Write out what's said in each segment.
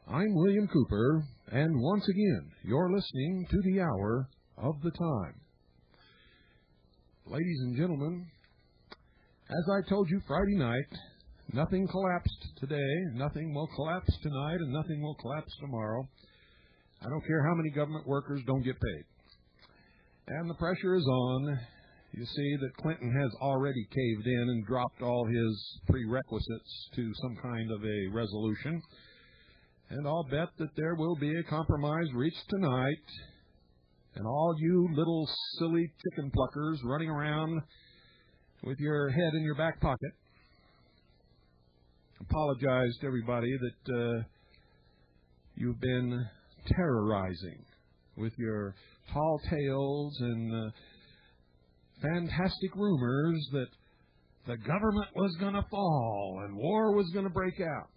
I'm William Cooper, and once again, you're listening to the Hour of the Time. Ladies and gentlemen, as I told you Friday night, nothing collapsed today, nothing will collapse tonight, and nothing will collapse tomorrow. I don't care how many government workers don't get paid. And the pressure is on. You see that Clinton has already caved in and dropped all his prerequisites to some kind of a resolution. And I'll bet that there will be a compromise reached tonight. And all you little silly chicken pluckers running around with your head in your back pocket, apologize to everybody that you've been terrorizing with your tall tales and fantastic rumors that the government was going to fall and war was going to break out.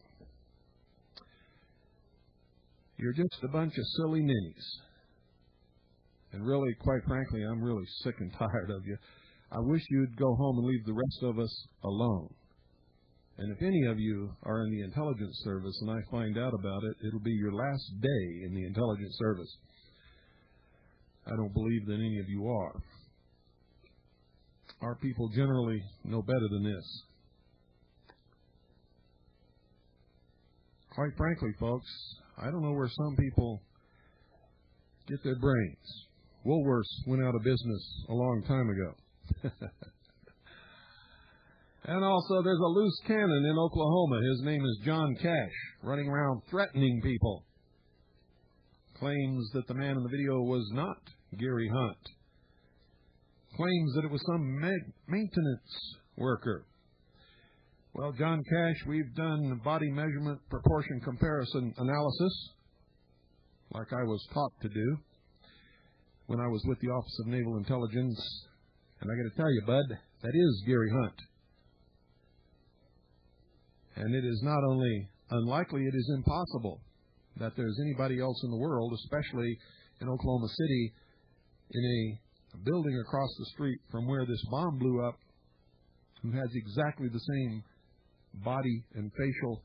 You're just a bunch of silly ninnies. And really, quite frankly, I'm really sick and tired of you. I wish you'd go home and leave the rest of us alone. And if any of you are in the intelligence service and I find out about it, it'll be your last day in the intelligence service. I don't believe that any of you are. Our people generally know better than this. Quite frankly, folks, I don't know where some people get their brains. Woolworths went out of business a long time ago. And also, there's a loose cannon in Oklahoma. His name is John Cash, running around threatening people. Claims that the man in the video was not Gary Hunt. Claims that it was some maintenance worker. Well, John Cash, we've done body measurement proportion comparison analysis, like I was taught to do when I was with the Office of Naval Intelligence. And I got to tell you, bud, that is Gary Hunt. And it is not only unlikely, it is impossible that there's anybody else in the world, especially in Oklahoma City, in a building across the street from where this bomb blew up, who has exactly the same body and facial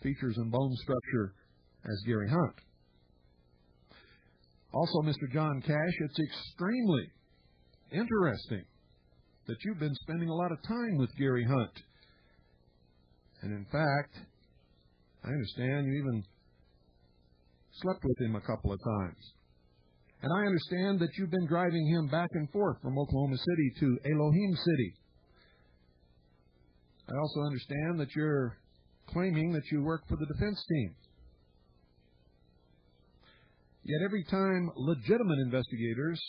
features and bone structure as Gary Hunt. Also, Mr. John Cash, it's extremely interesting that you've been spending a lot of time with Gary Hunt. And in fact, I understand you even slept with him a couple of times. And I understand that you've been driving him back and forth from Oklahoma City to Elohim City. I also understand that you're claiming that you work for the defense team. Yet every time legitimate investigators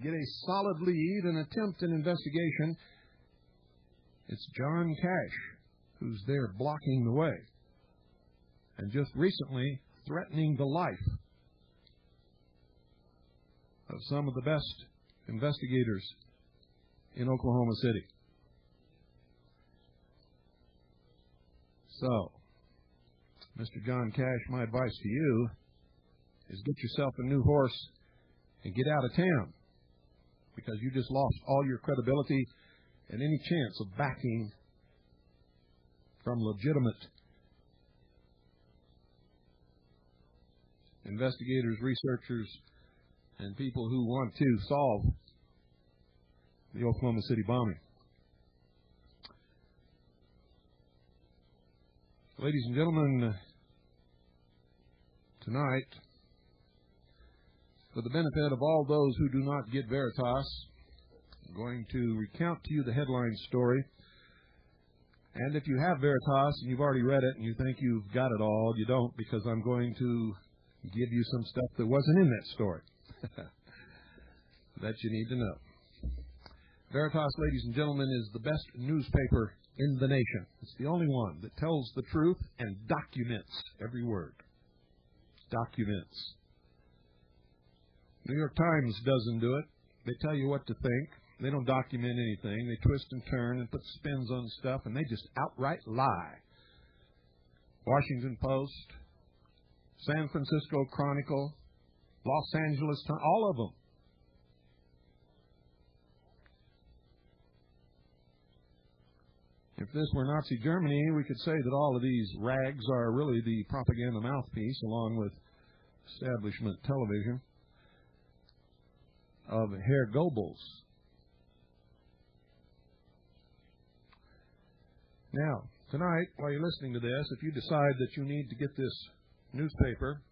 get a solid lead and attempt an investigation, it's John Cash who's there blocking the way, and just recently threatening the life of some of the best investigators in Oklahoma City. So, Mr. John Cash, my advice to you is get yourself a new horse and get out of town, because you just lost all your credibility and any chance of backing from legitimate investigators, researchers, and people who want to solve the Oklahoma City bombing. Ladies and gentlemen, tonight, for the benefit of all those who do not get Veritas, I'm going to recount to you the headline story. And if you have Veritas and you've already read it and you think you've got it all, you don't, because I'm going to give you some stuff that wasn't in that story that you need to know. Veritas, ladies and gentlemen, is the best newspaper in the nation. It's the only one that tells the truth and documents every word. Documents. New York Times doesn't do it. They tell you what to think. They don't document anything. They twist and turn and put spins on stuff, and they just outright lie. Washington Post, San Francisco Chronicle, Los Angeles Times, all of them. If this were Nazi Germany, we could say that all of these rags are really the propaganda mouthpiece, along with establishment television, of Herr Goebbels. Now, tonight, while you're listening to this, if you decide that you need to get this newspaper,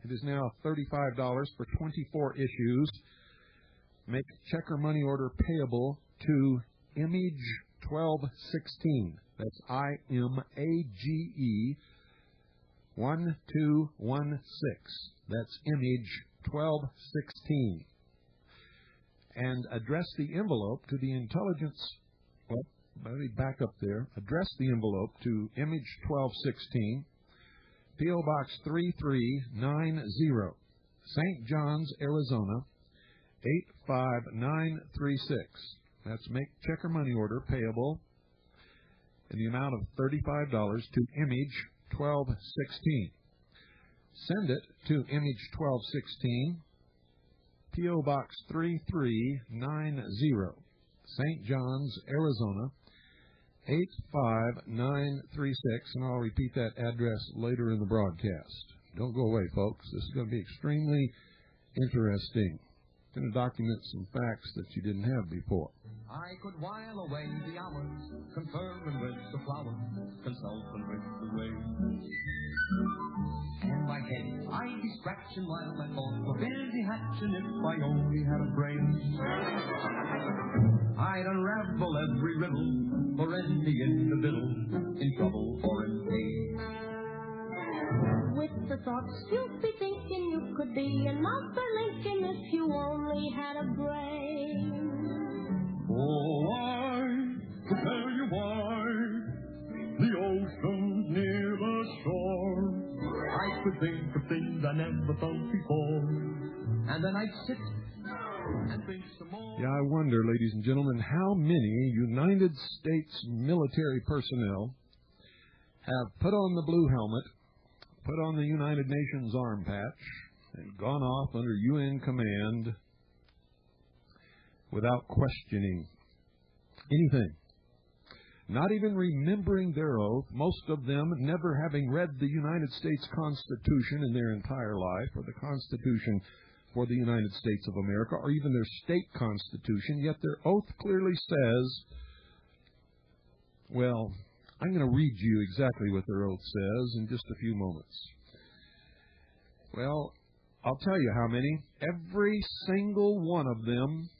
it is now $35 for 24 issues. Make check or money order payable to Image 1216. That's IMAGE 1216. That's Image 1216. And address the envelope to the intelligence. Well, let me back up there. Address the envelope to Image 1216, P.O. Box 3390, St. John's, Arizona 85936. That's make check or money order payable in the amount of $35 to Image 1216. Send it to Image 1216, P.O. Box 3390, St. John's, Arizona 85936, and I'll repeat that address later in the broadcast. Don't go away, folks. This is going to be extremely interesting. I'm going to document some facts that you didn't have before. I could while away the hours, conferring with the flowers, consulting with the rain. In my head, I'd be scratching while my thoughts were busy hatching if I only had a brain. I'd unravel every riddle for any individual in trouble or in pain. With the thoughts you'd be thinking you could be another Lincoln if you only had a brain. Oh, I could tell you why the ocean's near the shore. I could think of things I never thought before, and then I'd sit and think some more. Yeah, I wonder, ladies and gentlemen, how many United States military personnel have put on the blue helmet, put on the United Nations arm patch, and gone off under UN command without questioning anything. Not even remembering their oath, most of them never having read the United States Constitution in their entire life, or the Constitution for the United States of America, or even their state constitution, yet their oath clearly says, well, I'm going to read you exactly what their oath says in just a few moments. Well, I'll tell you how many. Every single one of them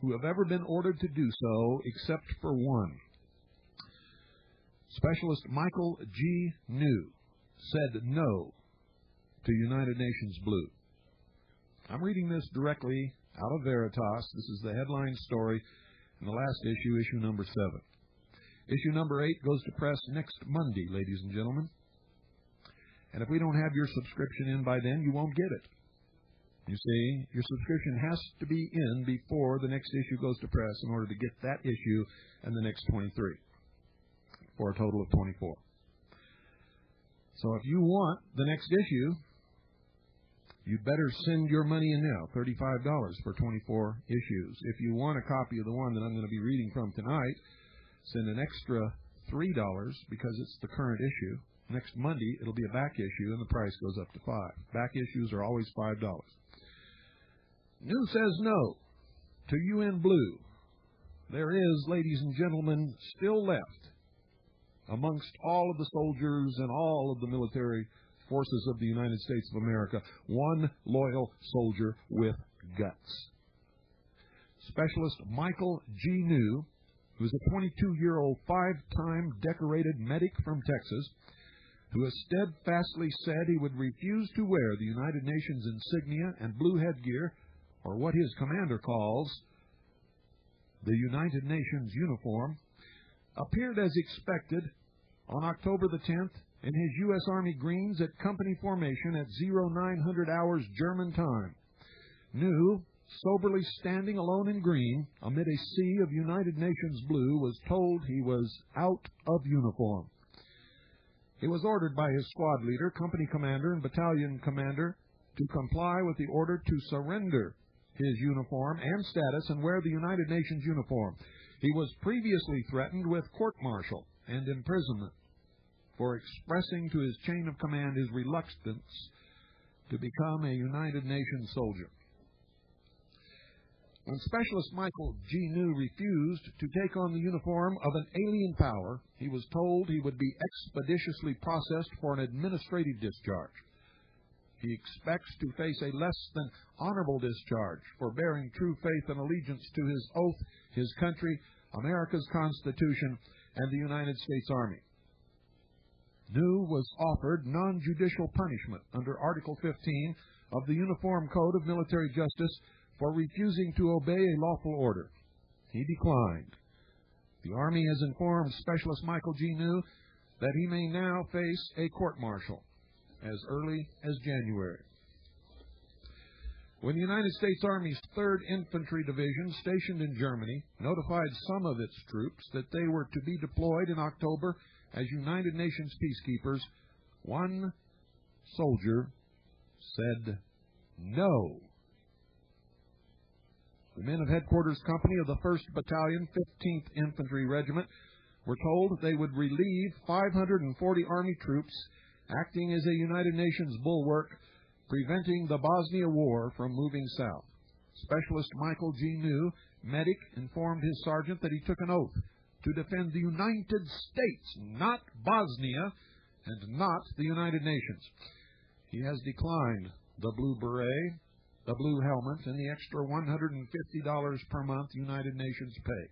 who have ever been ordered to do so, except for one. Specialist Michael G. New said no to United Nations Blue. I'm reading this directly out of Veritas. This is the headline story in the last issue, issue number 7. Issue number 8 goes to press next Monday, ladies and gentlemen. And if we don't have your subscription in by then, you won't get it. You see, your subscription has to be in before the next issue goes to press in order to get that issue and the next 23, for a total of 24. So if you want the next issue, you'd better send your money in now, $35 for 24 issues. If you want a copy of the one that I'm going to be reading from tonight, send an extra $3 because it's the current issue. Next Monday, it'll be a back issue, and the price goes up to $5. Back issues are always $5. New says no to UN Blue. There is, ladies and gentlemen, still left amongst all of the soldiers and all of the military forces of the United States of America, one loyal soldier with guts. Specialist Michael G. New, who's a 22-year-old, 5-time decorated medic from Texas, who has steadfastly said he would refuse to wear the United Nations insignia and blue headgear, or what his commander calls the United Nations uniform, appeared as expected on October the 10th in his U.S. Army Greens at company formation at 0900 hours German time. New, soberly standing alone in green amid a sea of United Nations blue, was told he was out of uniform. He was ordered by his squad leader, company commander, and battalion commander to comply with the order to surrender his uniform and status and wear the United Nations uniform. He was previously threatened with court-martial and imprisonment for expressing to his chain of command his reluctance to become a United Nations soldier. When Specialist Michael G. New refused to take on the uniform of an alien power, he was told he would be expeditiously processed for an administrative discharge. He expects to face a less than honorable discharge for bearing true faith and allegiance to his oath, his country, America's Constitution, and the United States Army. New was offered non-judicial punishment under Article 15 of the Uniform Code of Military Justice for refusing to obey a lawful order. He declined. The Army has informed Specialist Michael G. New that he may now face a court-martial as early as January. When the United States Army's 3rd Infantry Division, stationed in Germany, notified some of its troops that they were to be deployed in October as United Nations peacekeepers, one soldier said no. The men of Headquarters Company of the 1st Battalion, 15th Infantry Regiment, were told they would relieve 540 Army troops acting as a United Nations bulwark, preventing the Bosnia War from moving south. Specialist Michael G. New, medic, informed his sergeant that he took an oath to defend the United States, not Bosnia, and not the United Nations. He has declined the blue beret, the blue helmet, and the extra $150 per month United Nations pay.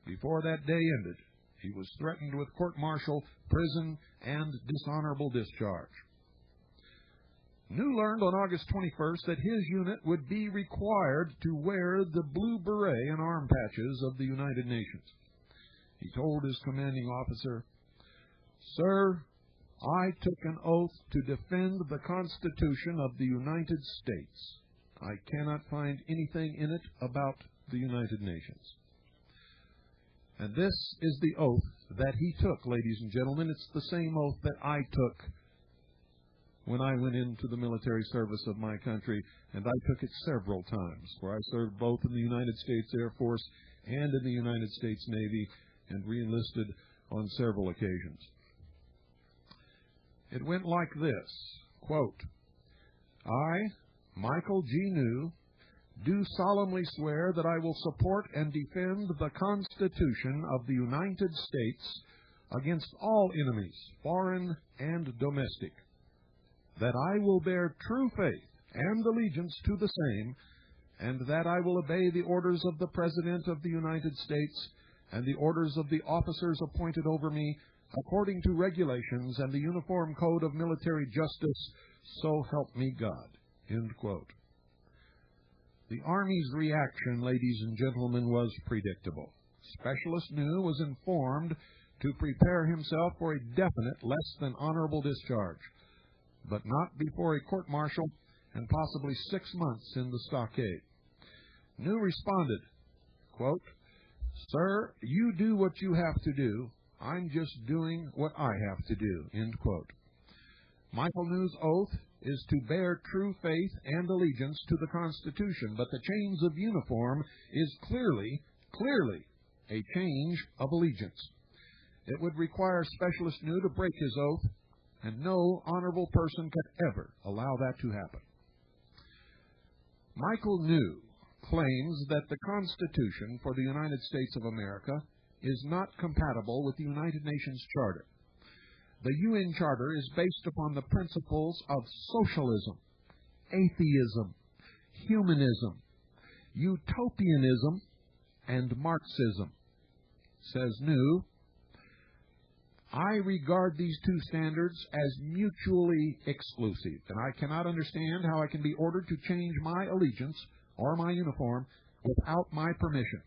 Before that day ended, he was threatened with court-martial, prison, and dishonorable discharge. New learned on August 21st that his unit would be required to wear the blue beret and arm patches of the United Nations. He told his commanding officer, "Sir, I took an oath to defend the Constitution of the United States. I cannot find anything in it about the United Nations." And this is the oath that he took, ladies and gentlemen. It's the same oath that I took when I went into the military service of my country, and I took it several times, for I served both in the United States Air Force and in the United States Navy, and re-enlisted on several occasions. It went like this, quote, "I, Michael G. New, do solemnly swear that I will support and defend the Constitution of the United States against all enemies, foreign and domestic, that I will bear true faith and allegiance to the same, and that I will obey the orders of the President of the United States and the orders of the officers appointed over me according to regulations and the Uniform Code of Military Justice, so help me God." End quote. The Army's reaction, ladies and gentlemen, was predictable. Specialist New was informed to prepare himself for a definite less than honorable discharge, but not before a court-martial and possibly 6 months in the stockade. New responded, quote, "Sir, you do what you have to do. I'm just doing what I have to do." End quote. Michael New's oath is to bear true faith and allegiance to the Constitution, but the change of uniform is clearly a change of allegiance. It would require Specialist New to break his oath, and no honorable person could ever allow that to happen. Michael New claims that the Constitution for the United States of America is not compatible with the United Nations Charter. The UN Charter is based upon the principles of socialism, atheism, humanism, utopianism and Marxism. Says New, I regard these two standards as mutually exclusive, and I cannot understand how I can be ordered to change my allegiance or my uniform without my permission.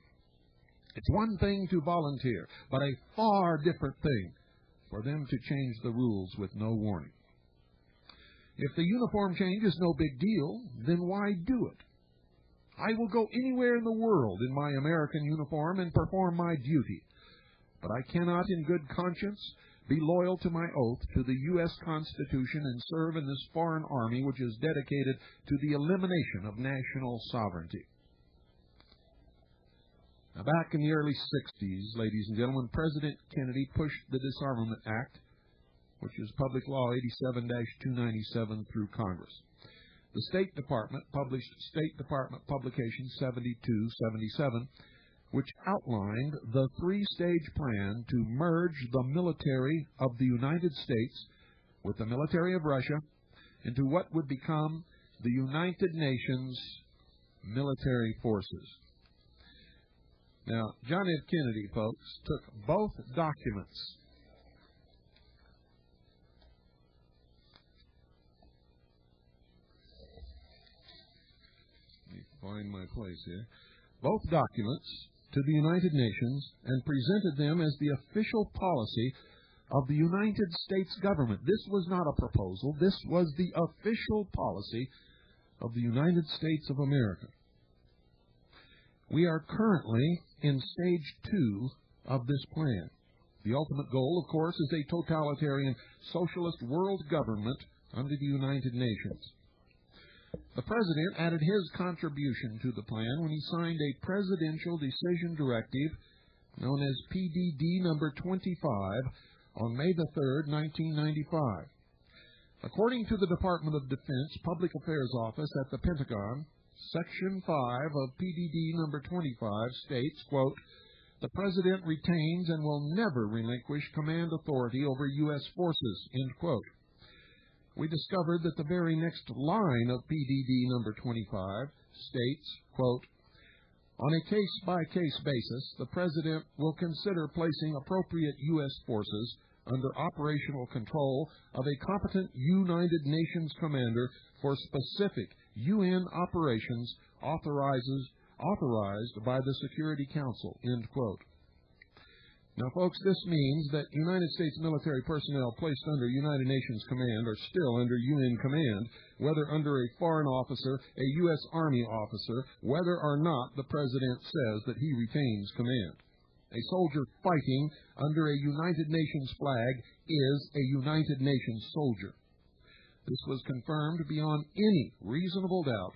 It's one thing to volunteer, but a far different thing for them to change the rules with no warning. If the uniform change is no big deal, then why do it? I will go anywhere in the world in my American uniform and perform my duty, but I cannot in good conscience be loyal to my oath to the U.S. Constitution and serve in this foreign army which is dedicated to the elimination of national sovereignty. Now, back in the early 60s, ladies and gentlemen, President Kennedy pushed the Disarmament Act, which is Public Law 87-297, through Congress. The State Department published State Department Publication 7277, which outlined the three-stage plan to merge the military of the United States with the military of Russia into what would become the United Nations military forces. Now, John F. Kennedy, folks, took both documents. Let me find my place here. Both documents to the United Nations and presented them as the official policy of the United States government. This was not a proposal. This was the official policy of the United States of America. We are currently in stage 2 of this plan. The ultimate goal, of course, is a totalitarian socialist world government under the United Nations. The President added his contribution to the plan when he signed a Presidential Decision Directive known as PDD number 25 on May the 3rd, 1995. According to the Department of Defense Public Affairs Office at the Pentagon, Section 5 of PDD number 25 states, quote, "The President retains and will never relinquish command authority over U.S. forces," end quote. We discovered that the very next line of PDD number 25 states, quote, "On a case-by-case basis, the President will consider placing appropriate U.S. forces under operational control of a competent United Nations commander for specific UN operations authorized by the Security Council," end quote. Now, folks, this means that United States military personnel placed under United Nations command are still under UN command, whether under a foreign officer, a U.S. Army officer, whether or not the President says that he retains command. A soldier fighting under a United Nations flag is a United Nations soldier. This was confirmed beyond any reasonable doubt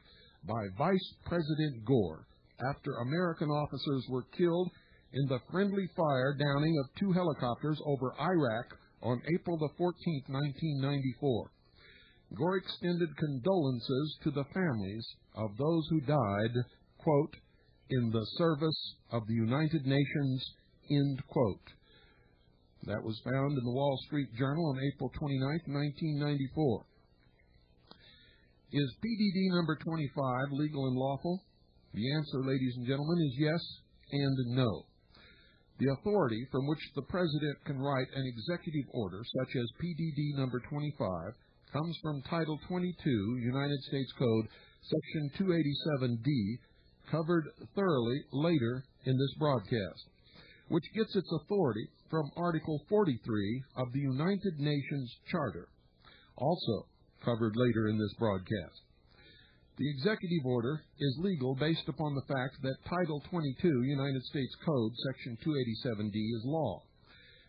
by Vice President Gore after American officers were killed in the friendly fire downing of 2 helicopters over Iraq on April the 14th, 1994. Gore extended condolences to the families of those who died, quote, "in the service of the United Nations," end quote. That was found in the Wall Street Journal on April 29th, 1994. Is PDD number 25 legal and lawful? The answer, ladies and gentlemen, is yes and no. The authority from which the President can write an executive order, such as PDD number 25, comes from Title 22, United States Code, Section 287D, covered thoroughly later in this broadcast, which gets its authority from Article 43 of the United Nations Charter, also covered later in this broadcast. The executive order is legal based upon the fact that Title 22, United States Code, Section 287D, is law.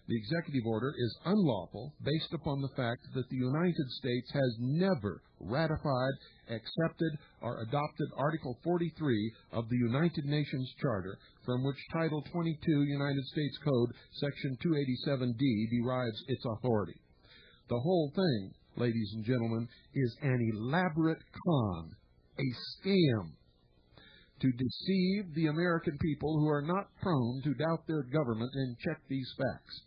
The executive order is unlawful based upon the fact that the United States has never ratified, accepted, or adopted Article 43 of the United Nations Charter, from which Title 22, United States Code, Section 287D, derives its authority. The whole thing, ladies and gentlemen, is an elaborate con, a scam, to deceive the American people who are not prone to doubt their government and check these facts.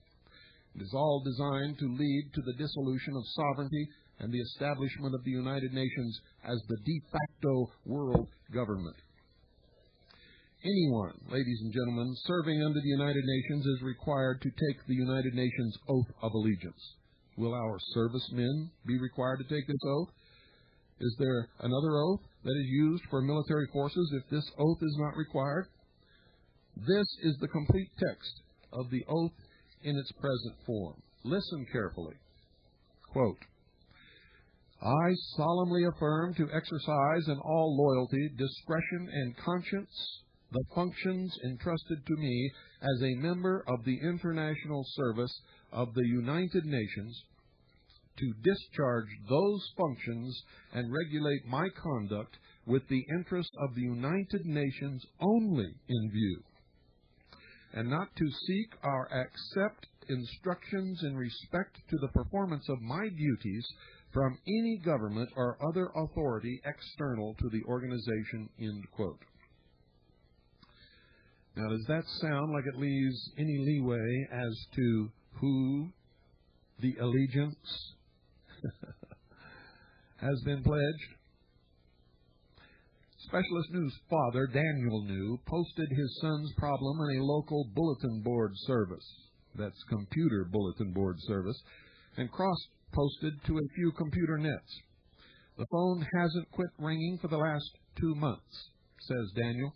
It is all designed to lead to the dissolution of sovereignty and the establishment of the United Nations as the de facto world government. Anyone, ladies and gentlemen, serving under the United Nations is required to take the United Nations oath of allegiance. Will our servicemen be required to take this oath? Is there another oath that is used for military forces if this oath is not required? This is the complete text of the oath in its present form. Listen carefully. Quote, I solemnly affirm to exercise in all loyalty, discretion, and conscience the functions entrusted to me as a member of the international service of the United Nations, to discharge those functions and regulate my conduct with the interest of the United Nations only in view, and not to seek or accept instructions in respect to the performance of my duties from any government or other authority external to the organization, end quote. Now, does that sound like it leaves any leeway as to who the allegiance has been pledged? Specialist New's father, Daniel New, posted his son's problem in a local bulletin board service. That's computer bulletin board service, and cross-posted to a few computer nets. The phone hasn't quit ringing for the last 2 months, says Daniel.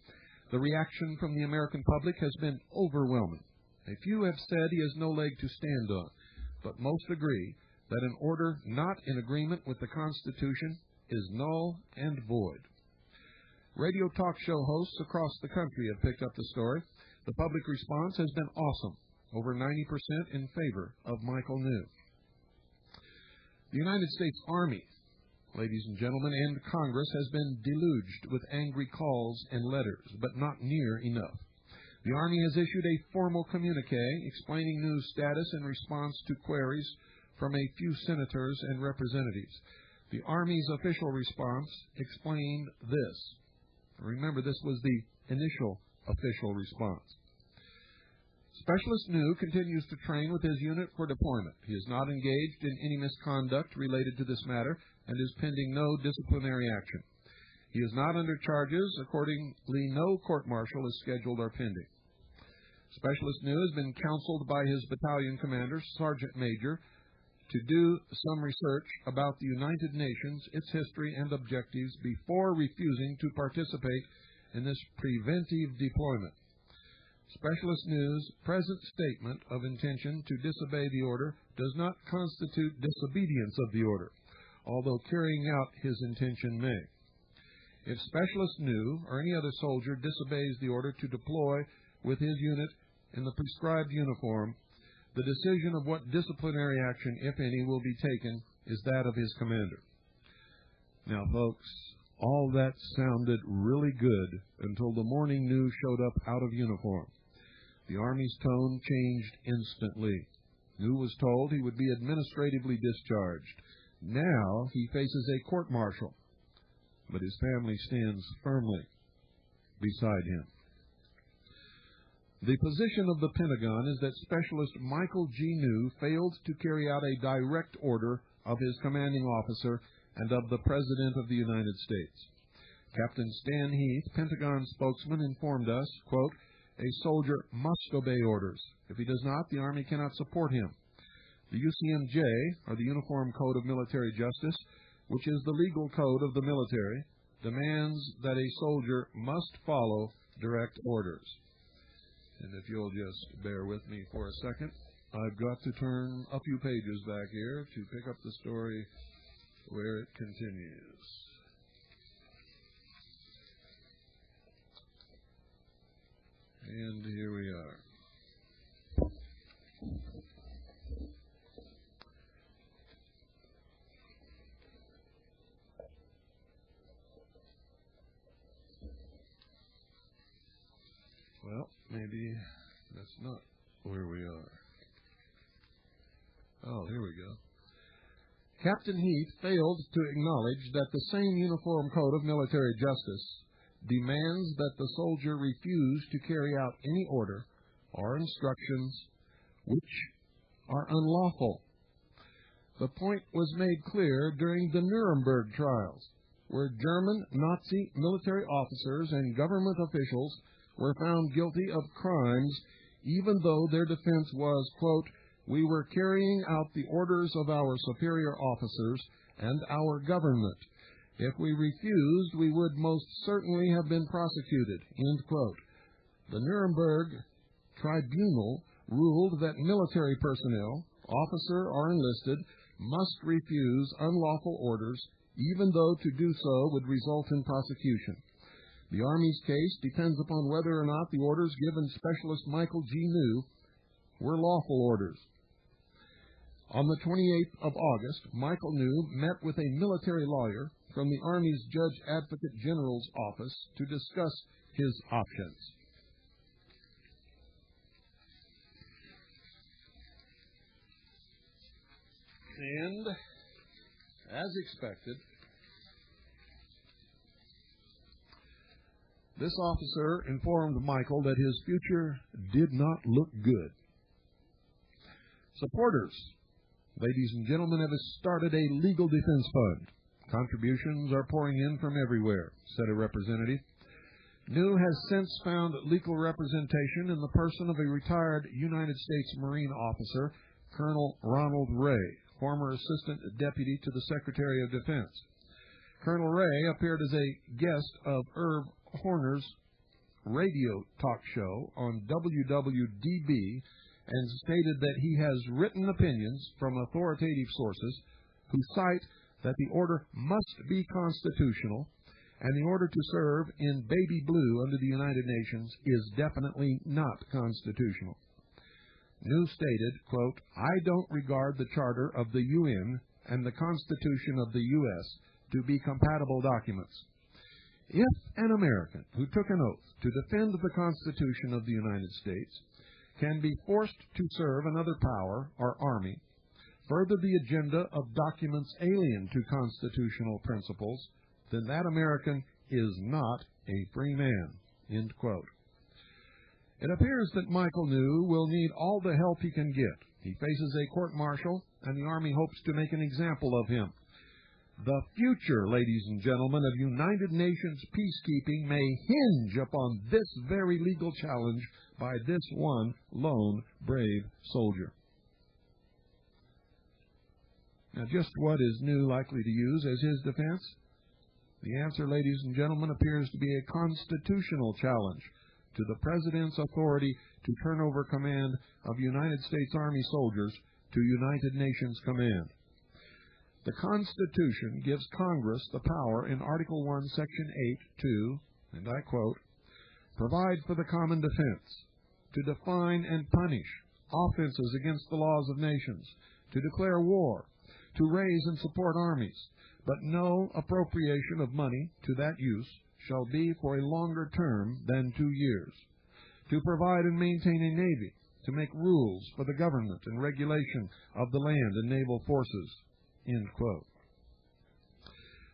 The reaction from the American public has been overwhelming. A few have said he has no leg to stand on, but most agree that an order not in agreement with the Constitution is null and void. Radio talk show hosts across the country have picked up the story. The public response has been awesome, over 90% in favor of Michael New. The United States Army, ladies and gentlemen, and Congress has been deluged with angry calls and letters, but not near enough. The Army has issued a formal communique explaining New's status in response to queries from a few senators and representatives. The Army's official response explained this. Remember, this was the initial official response. Specialist New continues to train with his unit for deployment. He is not engaged in any misconduct related to this matter and is pending no disciplinary action. He is not under charges. Accordingly, no court-martial is scheduled or pending. Specialist New has been counseled by his battalion commander, Sergeant Major, to do some research about the United Nations, its history and objectives before refusing to participate in this preventive deployment. Specialist New's present statement of intention to disobey the order does not constitute disobedience of the order, although carrying out his intention may. If Specialist New or any other soldier disobeys the order to deploy with his unit in the prescribed uniform, the decision of what disciplinary action, if any, will be taken is that of his commander. Now, folks, all that sounded really good until the morning news showed up out of uniform. The Army's tone changed instantly. New was told he would be administratively discharged. Now he faces a court-martial, but his family stands firmly beside him. The position of the Pentagon is that Specialist Michael G. New failed to carry out a direct order of his commanding officer and of the President of the United States. Captain Stan Heath, Pentagon spokesman, informed us, quote, a soldier must obey orders. If he does not, the Army cannot support him. The UCMJ, or the Uniform Code of Military Justice, which is the legal code of the military, demands that a soldier must follow direct orders. And if you'll just bear with me for a second, I've got to turn a few pages back here to pick up the story where it continues. And here we are. Well, maybe that's not where we are. Oh, here we go. Captain Heath failed to acknowledge that the same Uniform Code of Military Justice demands that the soldier refuse to carry out any order or instructions which are unlawful. The point was made clear during the Nuremberg trials, where German Nazi military officers and government officials were found guilty of crimes, even though their defense was, quote, "We were carrying out the orders of our superior officers and our government. If we refused, we would most certainly have been prosecuted," end quote. The Nuremberg Tribunal ruled that military personnel, officer or enlisted, must refuse unlawful orders, even though to do so would result in prosecution. The Army's case depends upon whether or not the orders given Specialist Michael G. New were lawful orders. On the 28th of August, Michael New met with a military lawyer from the Army's Judge Advocate General's office to discuss his options. And, as expected, this officer informed Michael that his future did not look good. Supporters, ladies and gentlemen, have started a legal defense fund. Contributions are pouring in from everywhere, said a representative. New has since found legal representation in the person of a retired United States Marine officer, Colonel Ronald Ray, former Assistant Deputy to the Secretary of Defense. Colonel Ray appeared as a guest of Irv Horner's radio talk show on WWDB and stated that he has written opinions from authoritative sources who cite that the order must be constitutional and the order to serve in baby blue under the United Nations is definitely not constitutional. New stated, quote, "I don't regard the Charter of the UN and the Constitution of the U.S. to be compatible documents. If an American who took an oath to defend the Constitution of the United States can be forced to serve another power or army, further the agenda of documents alien to constitutional principles, then that American is not a free man," end quote. It appears that Michael New will need all the help he can get. He faces a court-martial, and the Army hopes to make an example of him. The future, ladies and gentlemen, of United Nations peacekeeping may hinge upon this very legal challenge by this one lone brave soldier. Now, just what is New likely to use as his defense? The answer, ladies and gentlemen, appears to be a constitutional challenge to the President's authority to turn over command of United States Army soldiers to United Nations command. The Constitution gives Congress the power in Article 1, Section 8 to, and I quote, "provide for the common defense, to define and punish offenses against the laws of nations, to declare war, to raise and support armies, but no appropriation of money to that use shall be for a longer term than 2 years, to provide and maintain a navy, to make rules for the government and regulation of the land and naval forces," end quote.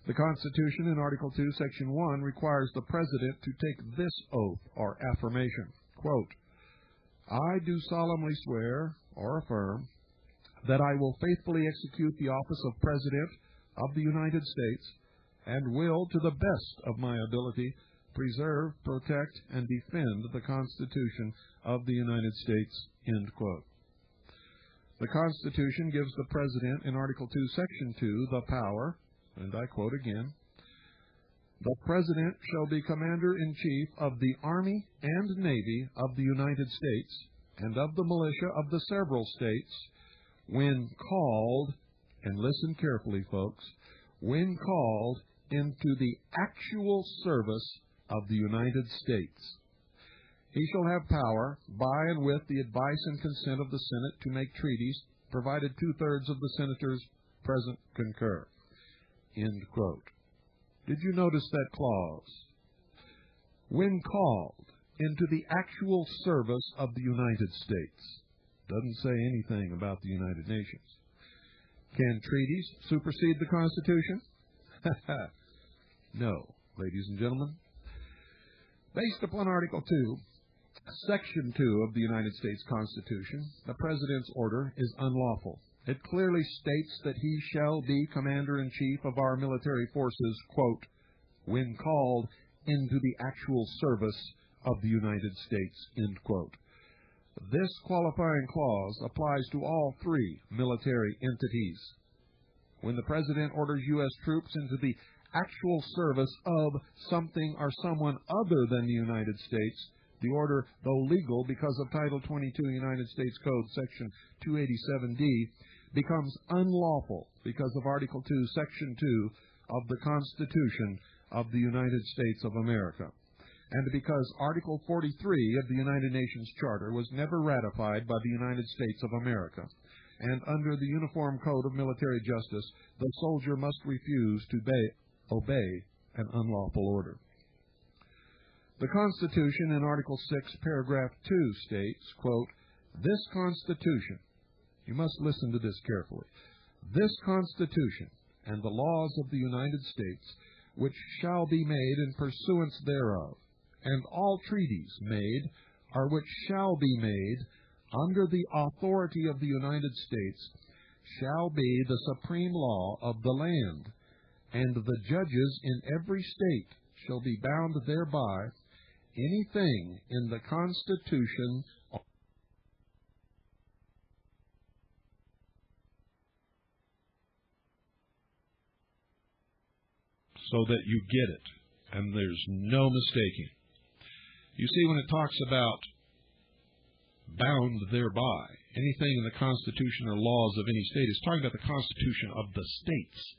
The Constitution in Article 2, Section 1 requires the President to take this oath or affirmation, quote, "I do solemnly swear or affirm that I will faithfully execute the office of President of the United States and will, to the best of my ability, preserve, protect, and defend the Constitution of the United States," end quote. The Constitution gives the President in Article 2, Section 2, the power, and I quote again, "The President shall be Commander-in-Chief of the Army and Navy of the United States and of the militia of the several states when called," and listen carefully, folks, "when called into the actual service of the United States. He shall have power, by and with the advice and consent of the Senate, to make treaties, provided 2/3 of the senators present concur," end quote. Did you notice that clause? When called into the actual service of the United States. Doesn't say anything about the United Nations. Can treaties supersede the Constitution? No, ladies and gentlemen. Based upon Article 2, Section 2 of the United States Constitution, the President's order is unlawful. It clearly states that he shall be Commander-in-Chief of our military forces, quote, "when called into the actual service of the United States, end quote. This qualifying clause applies to all three military entities. When the President orders U.S. troops into the actual service of something or someone other than the United States, the order, though legal because of Title 22 United States Code, Section 287D, becomes unlawful because of Article 2, Section 2 of the Constitution of the United States of America, and because Article 43 of the United Nations Charter was never ratified by the United States of America, and under the Uniform Code of Military Justice, the soldier must refuse to obey an unlawful order. The Constitution in Article 6, Paragraph 2 states, quote, "This Constitution," you must listen to this carefully, "this Constitution and the laws of the United States, which shall be made in pursuance thereof, and all treaties made or which shall be made under the authority of the United States, shall be the supreme law of the land, and the judges in every state shall be bound thereby. Anything in the Constitution so that you get it, and there's no mistaking. You see, when it talks about bound thereby, anything in the Constitution or laws of any state, is talking about the Constitution of the states,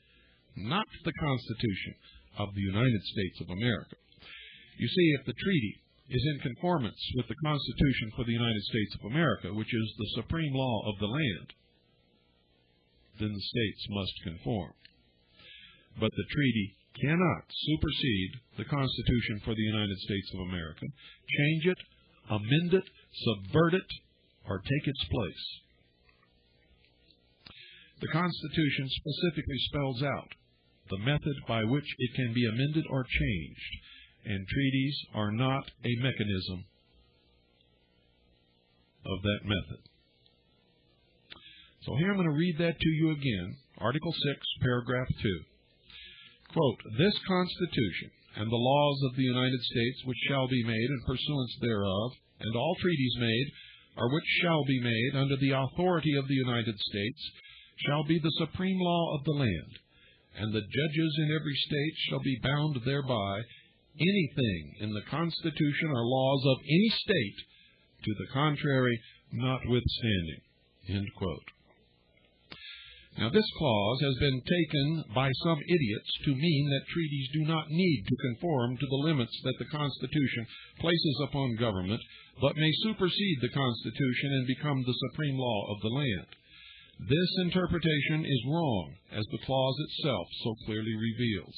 not the Constitution of the United States of America. You see, if the treaty is in conformance with the Constitution for the United States of America, which is the supreme law of the land, then the states must conform. But the treaty cannot supersede the Constitution for the United States of America, change it, amend it, subvert it, or take its place. The Constitution specifically spells out the method by which it can be amended or changed, and treaties are not a mechanism of that method. So here I'm going to read that to you again, Article 6, Paragraph 2. Quote, "This Constitution and the laws of the United States which shall be made in pursuance thereof, and all treaties made, or which shall be made under the authority of the United States, shall be the supreme law of the land, and the judges in every state shall be bound thereby. Anything in the Constitution or laws of any state to the contrary notwithstanding." End quote. Now, this clause has been taken by some idiots to mean that treaties do not need to conform to the limits that the Constitution places upon government, but may supersede the Constitution and become the supreme law of the land. This interpretation is wrong, as the clause itself so clearly reveals.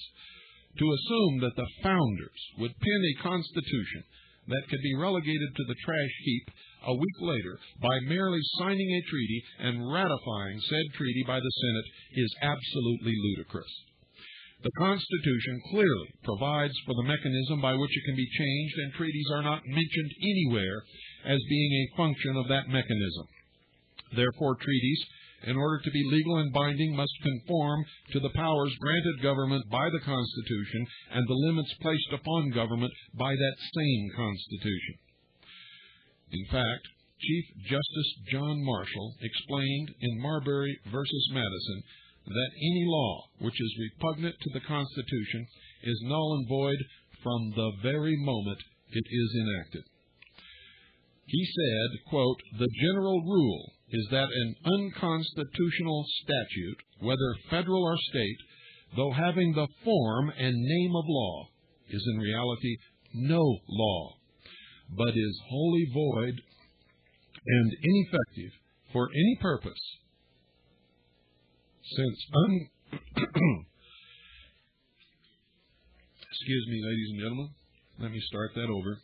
To assume that the founders would pen a Constitution that could be relegated to the trash heap a week later by merely signing a treaty and ratifying said treaty by the Senate is absolutely ludicrous. The Constitution clearly provides for the mechanism by which it can be changed, and treaties are not mentioned anywhere as being a function of that mechanism. Therefore, treaties, in order to be legal and binding, must conform to the powers granted government by the Constitution and the limits placed upon government by that same Constitution. In fact, Chief Justice John Marshall explained in Marbury v. Madison that any law which is repugnant to the Constitution is null and void from the very moment it is enacted. He said, quote, "The general rule is that an unconstitutional statute, whether federal or state, though having the form and name of law, is in reality no law, but is wholly void and ineffective for any purpose, since excuse me, ladies and gentlemen, let me start that over.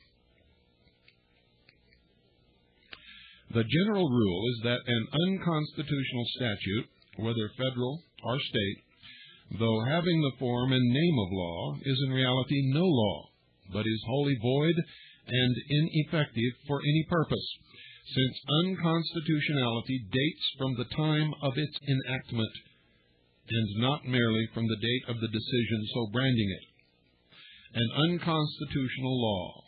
The general rule is that an unconstitutional statute, whether federal or state, though having the form and name of law, is in reality no law, but is wholly void and ineffective for any purpose, since unconstitutionality dates from the time of its enactment, and not merely from the date of the decision so branding it. An unconstitutional law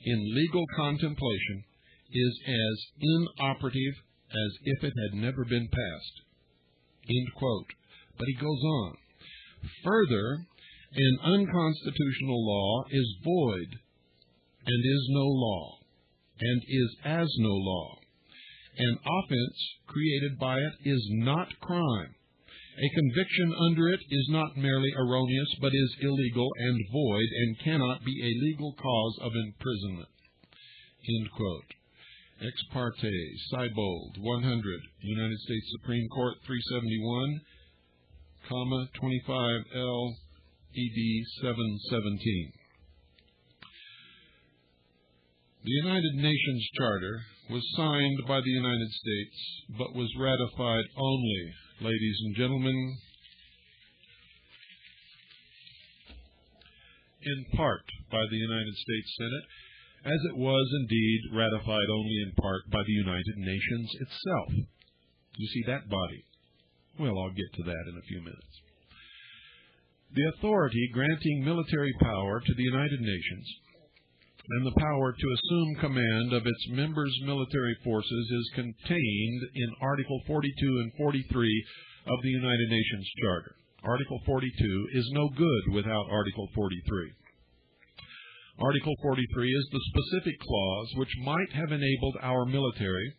in legal contemplation is as inoperative as if it had never been passed. End quote. But he goes on. Further, an unconstitutional law is void and is no law, and is as no law. An offense created by it is not crime. A conviction under it is not merely erroneous, but is illegal and void, and cannot be a legal cause of imprisonment. End quote. Ex parte, Seibold, 100, United States Supreme Court, 371, 25L, ED 717. The United Nations Charter was signed by the United States, but was ratified only, ladies and gentlemen, in part by the United States Senate, as it was indeed ratified only in part by the United Nations itself. You see that body? Well, I'll get to that in a few minutes. The authority granting military power to the United Nations and the power to assume command of its members' military forces is contained in Article 42 and 43 of the United Nations Charter. Article 42 is no good without Article 43. Article 43 is the specific clause which might have enabled our military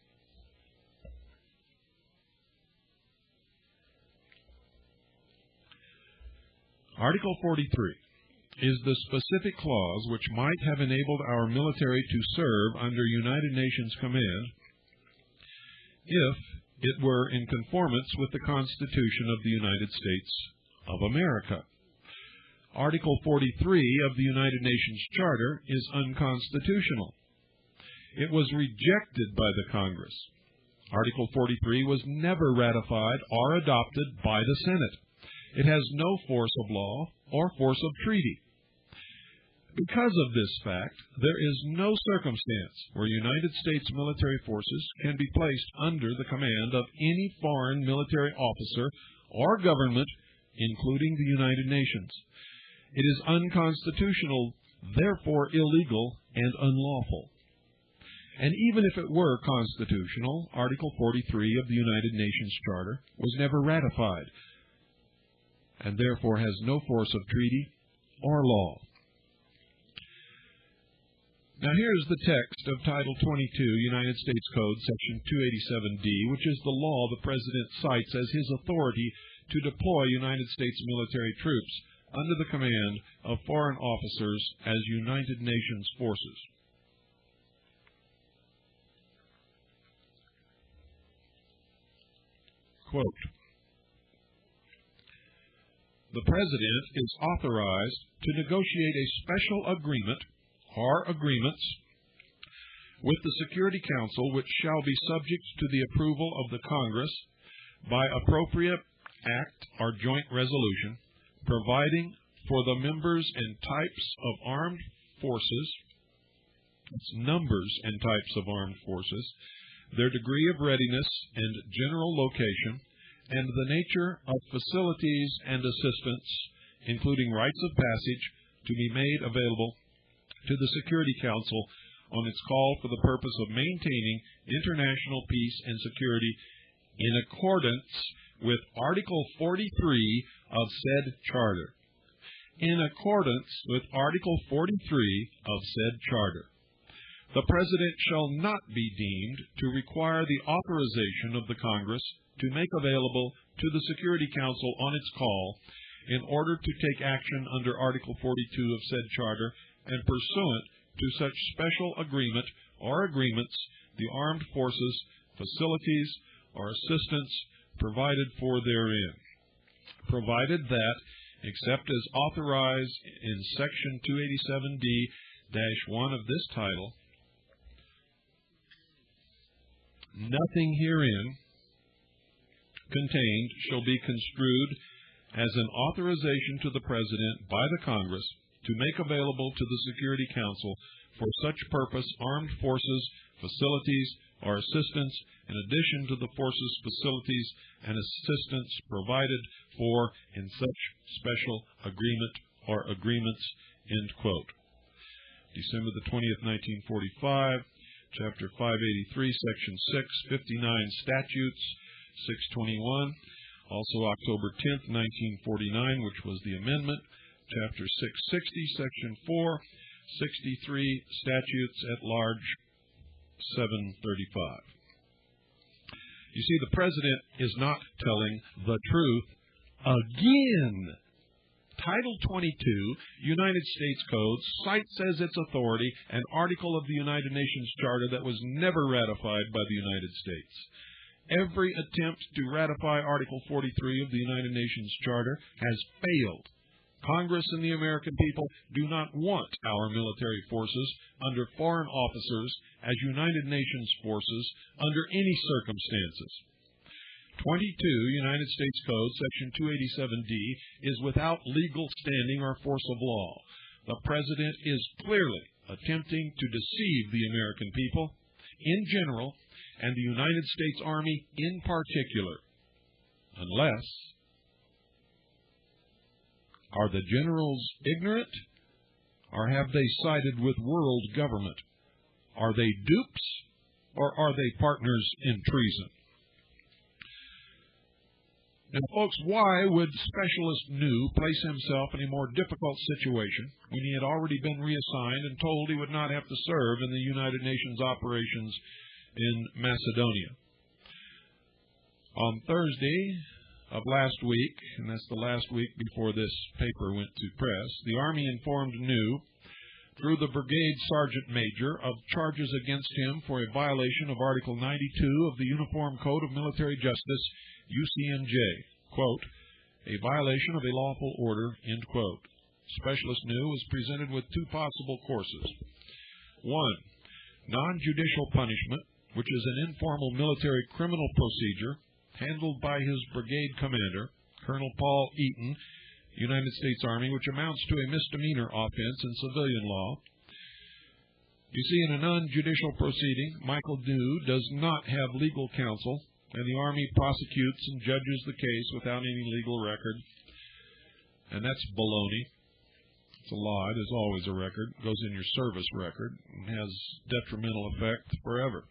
Article 43 is the specific clause which might have enabled our military to serve under United Nations command if it were in conformance with the Constitution of the United States of America. Article 43 of the United Nations Charter is unconstitutional. It was rejected by the Congress. Article 43 was never ratified or adopted by the Senate. It has no force of law or force of treaty. Because of this fact, there is no circumstance where United States military forces can be placed under the command of any foreign military officer or government, including the United Nations. It is unconstitutional, therefore illegal and unlawful. And even if it were constitutional, Article 43 of the United Nations Charter was never ratified, and therefore has no force of treaty or law. Now here's the text of Title 22, United States Code, Section 287D, which is the law the President cites as his authority to deploy United States military troops under the command of foreign officers as United Nations forces. Quote, the President is authorized to negotiate a special agreement or agreements with the Security Council, which shall be subject to the approval of the Congress by appropriate act or joint resolution, providing for the members and types of armed forces, that's numbers and types of armed forces, their degree of readiness and general location, and the nature of facilities and assistance, including rites of passage, to be made available to the Security Council on its call for the purpose of maintaining international peace and security in accordance with Article 43 of said charter. In accordance with Article 43 of said charter. The President shall not be deemed to require the authorization of the Congress to make available to the Security Council on its call in order to take action under Article 42 of said charter and pursuant to such special agreement or agreements the armed forces, facilities, or assistance provided for therein, provided that, except as authorized in Section 287D-1 of this title, nothing herein contained shall be construed as an authorization to the President by the Congress to make available to the Security Council for such purpose armed forces, facilities, or assistance in addition to the forces, facilities, and assistance provided for in such special agreement or agreements, end quote. December the 20th, 1945, Chapter 583, Section 6, 59 Statutes, 621. Also October 10th, 1949, which was the amendment, Chapter 660, Section 4, 63 Statutes at Large, 735. You see, the President is not telling the truth again. Title 22, United States Code, cites as its authority an article of the United Nations Charter that was never ratified by the United States. Every attempt to ratify Article 43 of the United Nations Charter has failed. Congress and the American people do not want our military forces under foreign officers as United Nations forces under any circumstances. 22 United States Code, Section 287D, is without legal standing or force of law. The President is clearly attempting to deceive the American people in general and the United States Army in particular, unless are the generals ignorant, or have they sided with world government? Are they dupes, or are they partners in treason? Now, folks, why would Specialist New place himself in a more difficult situation when he had already been reassigned and told he would not have to serve in the United Nations operations in Macedonia? On Thursday of last week, and that's the last week before this paper went to press, the Army informed New, through the Brigade Sergeant Major, of charges against him for a violation of Article 92 of the Uniform Code of Military Justice, UCMJ, quote, a violation of a lawful order, end quote. Specialist New was presented with two possible courses. One, non-judicial punishment, which is an informal military criminal procedure handled by his brigade commander, Colonel Paul Eaton, United States Army, which amounts to a misdemeanor offense in civilian law. You see, in a non-judicial proceeding, Michael New does not have legal counsel, and the Army prosecutes and judges the case without any legal record. And that's baloney. It's a lie. There's always a record. It goes in your service record and has detrimental effect forever.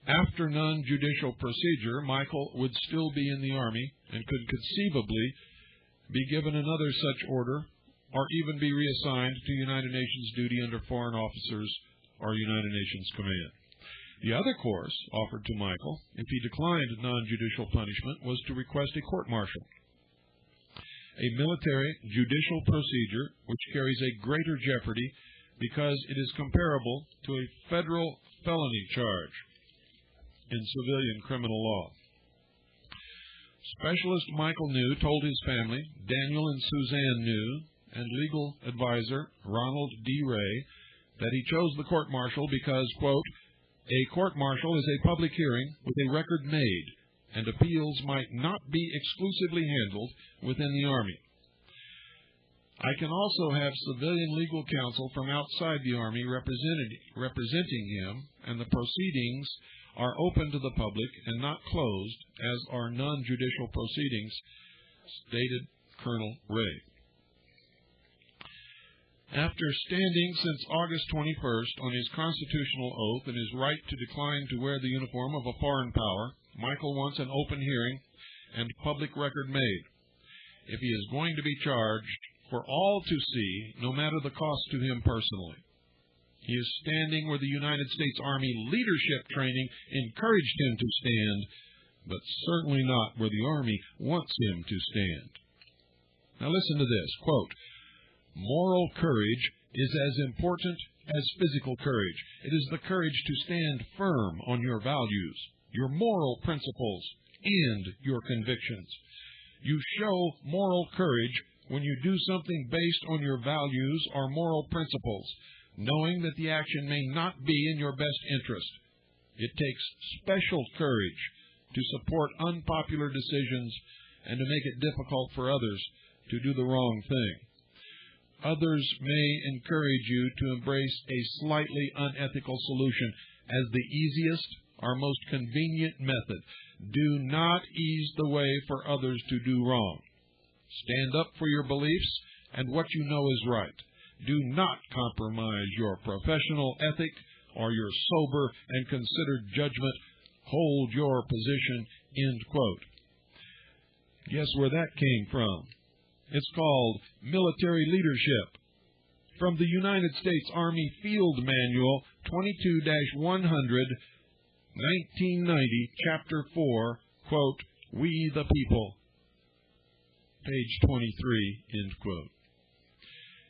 After non-judicial procedure, Michael would still be in the Army and could conceivably be given another such order or even be reassigned to United Nations duty under foreign officers or United Nations command. The other course offered to Michael, if he declined non-judicial punishment, was to request a court-martial, a military judicial procedure which carries a greater jeopardy because it is comparable to a federal felony charge in civilian criminal law. Specialist Michael New told his family, Daniel and Suzanne New, and legal advisor Ronald D. Ray, that he chose the court-martial because, quote, a court-martial is a public hearing with a record made, and appeals might not be exclusively handled within the Army. I can also have civilian legal counsel from outside the Army representing him, and the proceedings are open to the public and not closed, as are non-judicial proceedings, stated Colonel Ray. After standing since August 21st on his constitutional oath and his right to decline to wear the uniform of a foreign power, Michael wants an open hearing and public record made. If he is going to be charged, for all to see, no matter the cost to him personally. He is standing where the United States Army leadership training encouraged him to stand, but certainly not where the Army wants him to stand. Now listen to this, quote, moral courage is as important as physical courage. It is the courage to stand firm on your values, your moral principles, and your convictions. You show moral courage when you do something based on your values or moral principles, knowing that the action may not be in your best interest. It takes special courage to support unpopular decisions and to make it difficult for others to do the wrong thing. Others may encourage you to embrace a slightly unethical solution as the easiest or most convenient method. Do not ease the way for others to do wrong. Stand up for your beliefs and what you know is right. do not compromise your professional ethic or your sober and considered judgment. Hold your position, end quote. Guess where that came from? It's called military leadership. From the United States Army Field Manual 22-100, 1990, Chapter 4, quote, "We the people," page 23, end quote.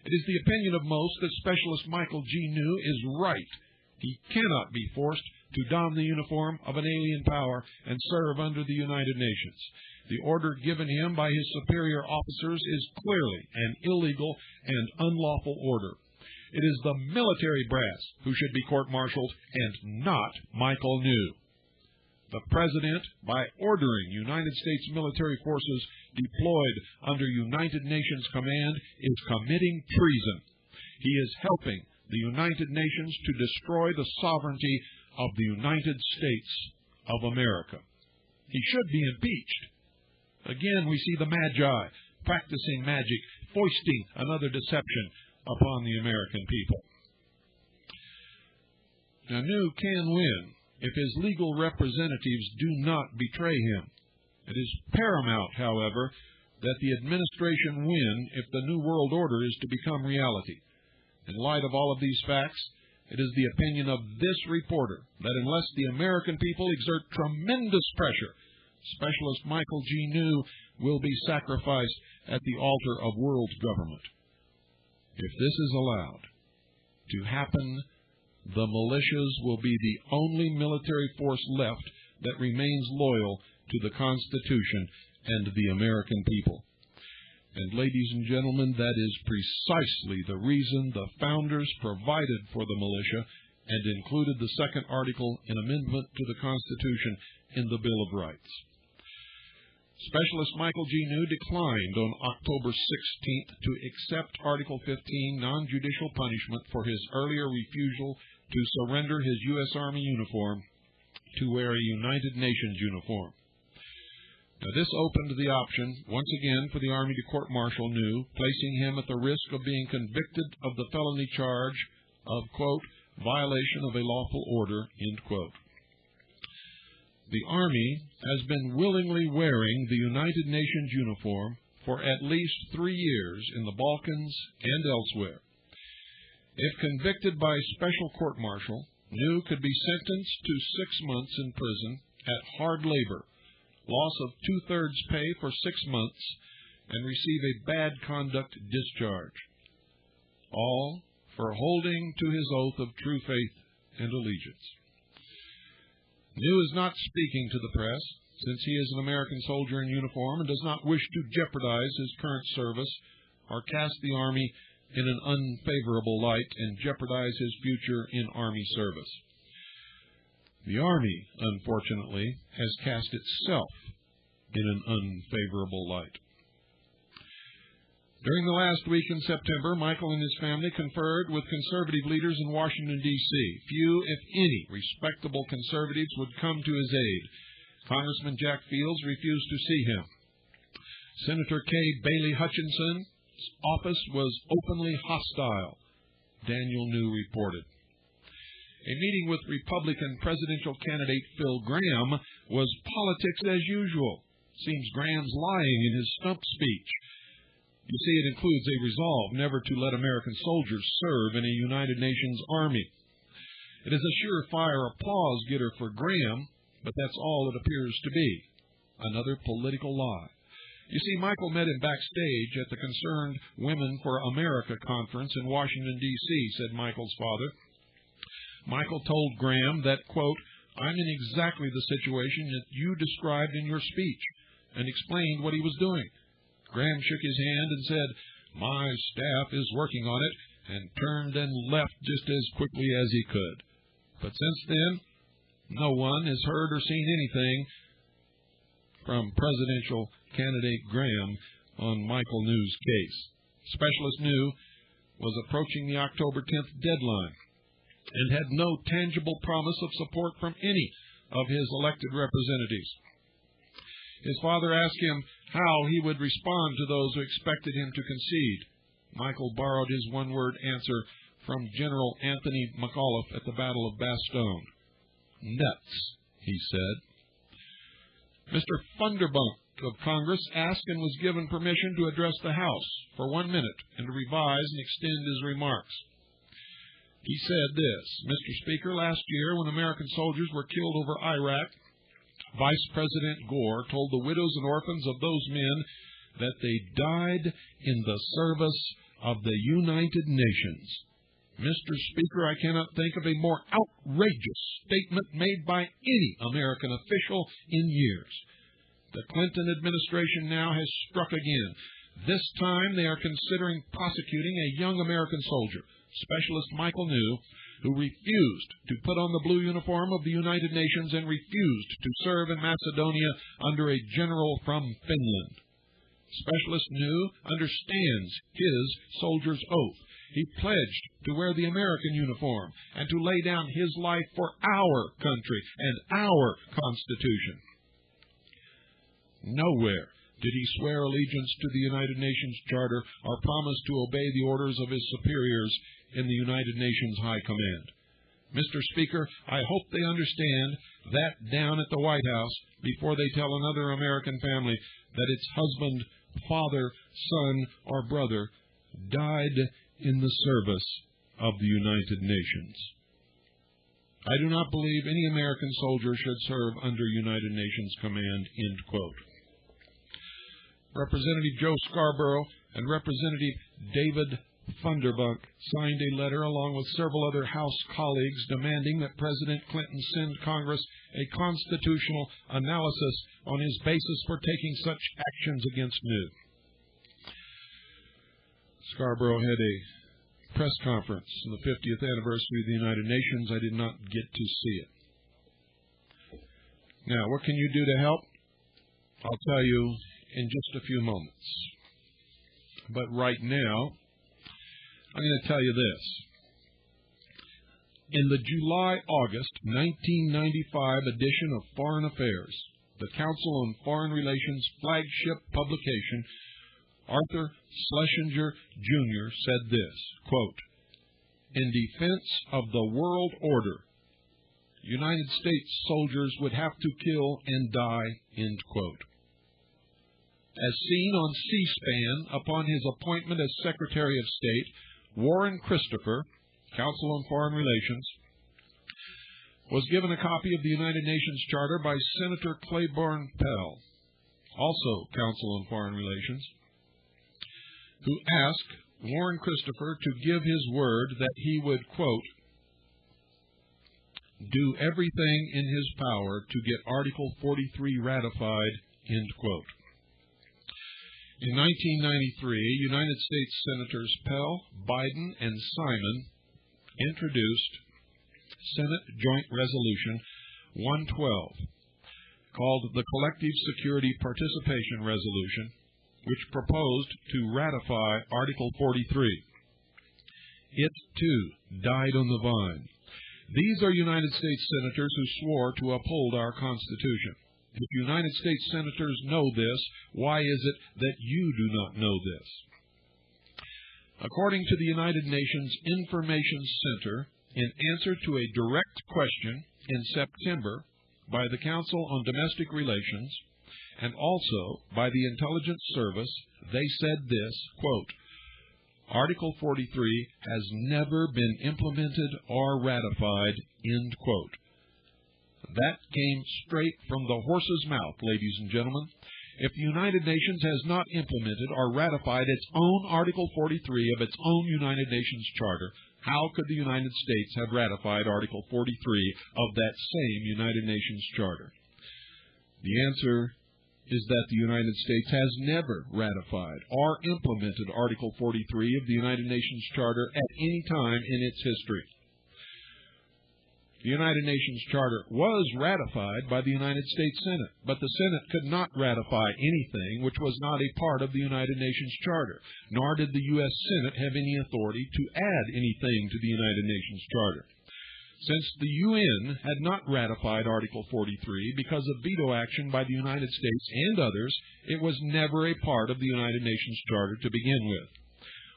It is the opinion of most that Specialist Michael G. New is right. He cannot be forced to don the uniform of an alien power and serve under the United Nations. The order given him by his superior officers is clearly an illegal and unlawful order. It is the military brass who should be court-martialed and not Michael New. The President, by ordering United States military forces deployed under United Nations command, is committing treason. He is helping the United Nations to destroy the sovereignty of the United States of America. He should be impeached. Again, we see the Magi practicing magic, foisting another deception upon the American people. Now, New can win if his legal representatives do not betray him. It is paramount, however, that the administration win if the New World Order is to become reality. In light of all of these facts, it is the opinion of this reporter that unless the American people exert tremendous pressure, Specialist Michael G. New will be sacrificed at the altar of world government. If this is allowed to happen, the militias will be the only military force left that remains loyal to the Constitution and the American people. And ladies and gentlemen, that is precisely the reason the founders provided for the militia and included the second article in amendment to the Constitution in the Bill of Rights. Specialist Michael G. New declined on October 16th to accept Article 15 non-judicial punishment for his earlier refusal to surrender his U.S. Army uniform to wear a United Nations uniform. Now, this opened the option, once again, for the Army to court-martial New, placing him at the risk of being convicted of the felony charge of, quote, violation of a lawful order, end quote. The Army has been willingly wearing the United Nations uniform for at least 3 years in the Balkans and elsewhere. If convicted by special court-martial, New could be sentenced to 6 months in prison at hard labor, loss of 2/3 pay for 6 months, and receive a bad conduct discharge, all for holding to his oath of true faith and allegiance. New is not speaking to the press, since he is an American soldier in uniform and does not wish to jeopardize his current service or cast the Army in an unfavorable light and jeopardize his future in Army service. The Army, unfortunately, has cast itself in an unfavorable light. During the last week in September, Michael and his family conferred with conservative leaders in Washington, D.C. Few, if any, respectable conservatives would come to his aid. Congressman Jack Fields refused to see him. Senator K. Bailey Hutchinson's office was openly hostile, Daniel New reported. A meeting with Republican presidential candidate Phil Graham was politics as usual. Seems Graham's lying in his stump speech. You see, it includes a resolve never to let American soldiers serve in a United Nations Army. It is a surefire applause-getter for Graham, but that's all it appears to be, another political lie. You see, Michael met him backstage at the Concerned Women for America conference in Washington, D.C., said Michael's father. Michael told Graham that, quote, I'm in exactly the situation that you described in your speech, and explained what he was doing. Graham shook his hand and said, my staff is working on it, and turned and left just as quickly as he could. But since then, no one has heard or seen anything from presidential candidate Graham on Michael New's case. Specialist New was approaching the October 10th deadline and had no tangible promise of support from any of his elected representatives. His father asked him how he would respond to those who expected him to concede. Michael borrowed his one-word answer from General Anthony McAuliffe at the Battle of Bastogne. Nuts, he said. Mr. Funderburk of Congress asked and was given permission to address the House for 1 minute and to revise and extend his remarks. He said this: Mr. Speaker, last year when American soldiers were killed over Iraq, Vice President Gore told the widows and orphans of those men that they died in the service of the United Nations. Mr. Speaker, I cannot think of a more outrageous statement made by any American official in years. The Clinton administration now has struck again. This time they are considering prosecuting a young American soldier, Specialist Michael New, who refused to put on the blue uniform of the United Nations and refused to serve in Macedonia under a general from Finland. Specialist New understands his soldier's oath. He pledged to wear the American uniform and to lay down his life for our country and our Constitution. Nowhere did he swear allegiance to the United Nations Charter or promise to obey the orders of his superiors in the United Nations High Command. Mr. Speaker, I hope they understand that down at the White House before they tell another American family that its husband, father, son, or brother died in the service of the United Nations. I do not believe any American soldier should serve under United Nations command, end quote. Representative Joe Scarborough and Representative David Funderburk signed a letter along with several other House colleagues demanding that President Clinton send Congress a constitutional analysis on his basis for taking such actions against New. Scarborough had a press conference on the 50th anniversary of the United Nations. I did not get to see it. Now, what can you do to help? I'll tell you in just a few moments. But right now, I'm going to tell you this. In the July-August 1995 edition of Foreign Affairs, the Council on Foreign Relations flagship publication, Arthur Schlesinger, Jr. said this, quote, "In defense of the world order, United States soldiers would have to kill and die," end quote. As seen on C-SPAN upon his appointment as Secretary of State, Warren Christopher, Council on Foreign Relations, was given a copy of the United Nations Charter by Senator Claiborne Pell, also Council on Foreign Relations, who asked Warren Christopher to give his word that he would, quote, "do everything in his power to get Article 43 ratified," end quote. In 1993, United States Senators Pell, Biden, and Simon introduced Senate Joint Resolution 112, called the Collective Security Participation Resolution, which proposed to ratify Article 43. It, too, died on the vine. These are United States senators who swore to uphold our Constitution. If United States senators know this, why is it that you do not know this? According to the United Nations Information Center, in answer to a direct question in September by the Council on Domestic Relations and also by the Intelligence Service, they said this, quote, "Article 43 has never been implemented or ratified," end quote. That came straight from the horse's mouth, ladies and gentlemen. If the United Nations has not implemented or ratified its own Article 43 of its own United Nations Charter, how could the United States have ratified Article 43 of that same United Nations Charter? The answer is that the United States has never ratified or implemented Article 43 of the United Nations Charter at any time in its history. The United Nations Charter was ratified by the United States Senate, but the Senate could not ratify anything which was not a part of the United Nations Charter, nor did the U.S. Senate have any authority to add anything to the United Nations Charter. Since the UN had not ratified Article 43 because of veto action by the United States and others, it was never a part of the United Nations Charter to begin with.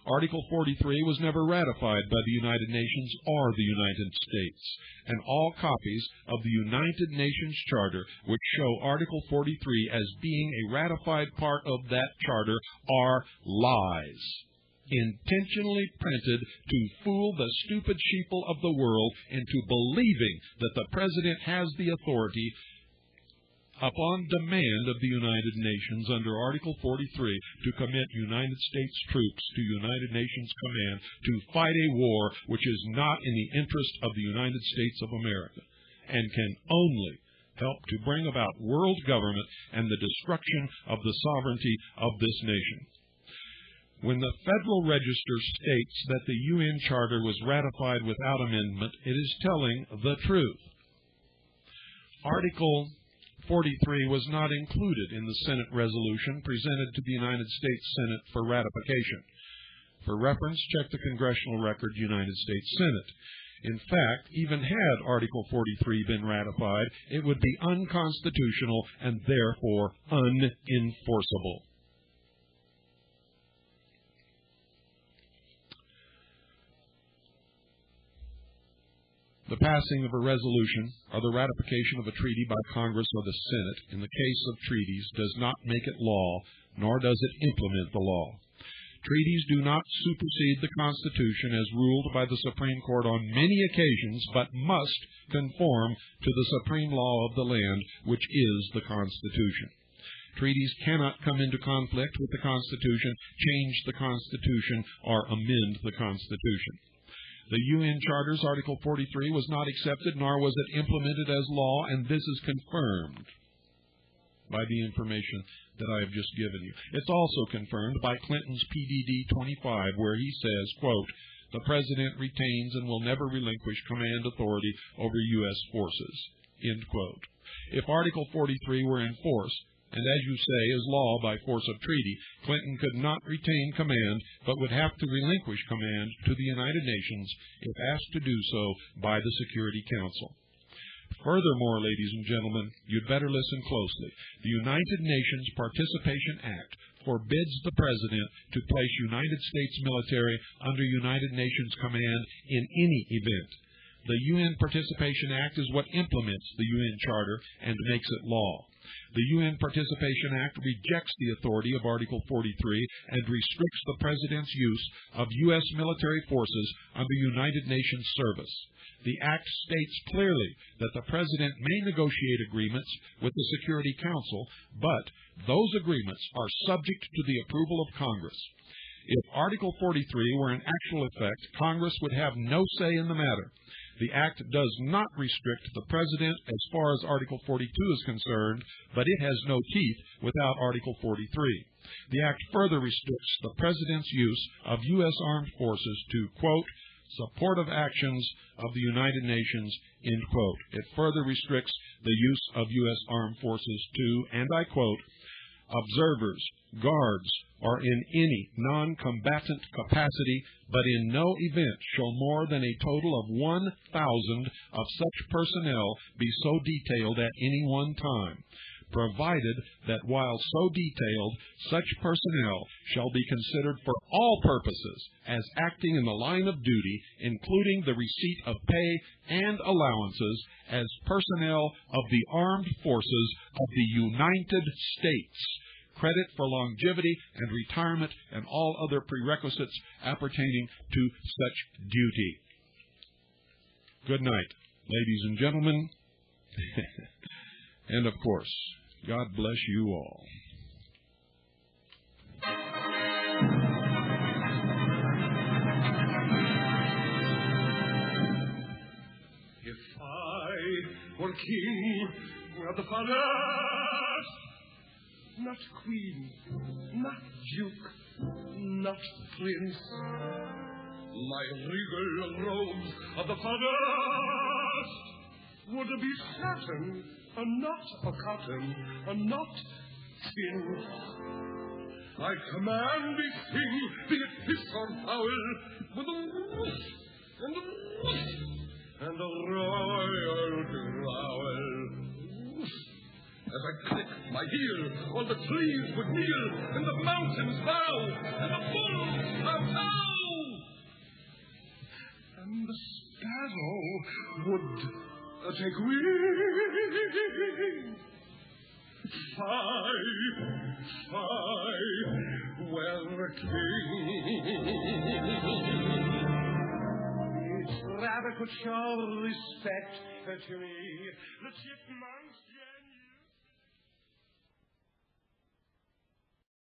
Article 43 was never ratified by the United Nations or the United States, and all copies of the United Nations Charter which show Article 43 as being a ratified part of that charter are lies, intentionally printed to fool the stupid sheeple of the world into believing that the President has the authority upon demand of the United Nations under Article 43 to commit United States troops to United Nations command to fight a war which is not in the interest of the United States of America and can only help to bring about world government and the destruction of the sovereignty of this nation. When the Federal Register states that the UN Charter was ratified without amendment, it is telling the truth. Article 43 was not included in the Senate resolution presented to the United States Senate for ratification. For reference, check the Congressional Record, United States Senate. In fact, even had Article 43 been ratified, it would be unconstitutional and therefore unenforceable. The passing of a resolution or the ratification of a treaty by Congress or the Senate in the case of treaties does not make it law, nor does it implement the law. Treaties do not supersede the Constitution as ruled by the Supreme Court on many occasions, but must conform to the supreme law of the land, which is the Constitution. Treaties cannot come into conflict with the Constitution, change the Constitution, or amend the Constitution. The UN Charter's Article 43 was not accepted, nor was it implemented as law, and this is confirmed by the information that I have just given you. It's also confirmed by Clinton's PDD 25, where he says, quote, "The President retains and will never relinquish command authority over U.S. forces," end quote. If Article 43 were in force, and as you say, is law by force of treaty, Clinton could not retain command, but would have to relinquish command to the United Nations if asked to do so by the Security Council. Furthermore, ladies and gentlemen, you'd better listen closely. The United Nations Participation Act forbids the President to place United States military under United Nations command in any event. The UN Participation Act is what implements the UN Charter and makes it law. The UN Participation Act rejects the authority of Article 43 and restricts the President's use of U.S. military forces under United Nations service. The Act states clearly that the President may negotiate agreements with the Security Council, but those agreements are subject to the approval of Congress. If Article 43 were in actual effect, Congress would have no say in the matter. The Act does not restrict the President as far as Article 42 is concerned, but it has no teeth without Article 43. The Act further restricts the President's use of U.S. armed forces to, quote, "supportive actions of the United Nations," end quote. It further restricts the use of U.S. armed forces to, and I quote, "observers, guards, or in any non-combatant capacity, but in no event shall more than a total of 1,000 of such personnel be so detailed at any one time, provided that while so detailed, such personnel shall be considered for all purposes as acting in the line of duty, including the receipt of pay and allowances as personnel of the armed forces of the United States, credit for longevity and retirement, and all other prerequisites appertaining to such duty." Good night, ladies and gentlemen. And of course, God bless you all. If I were king of the palace, not queen, not duke, not prince, my regal robes of the palace would be satin, and not a cotton, and not tin. I command these things, be it fish or fowl, with a whoosh and a whoosh and a royal growl, whoosh As I click my heel, all the trees would kneel, and the mountains bow, and the bulls kowtow. And the sparrow would take wing. Fly, fly, where the king. Each rabbit would show respect to me. The chipmunks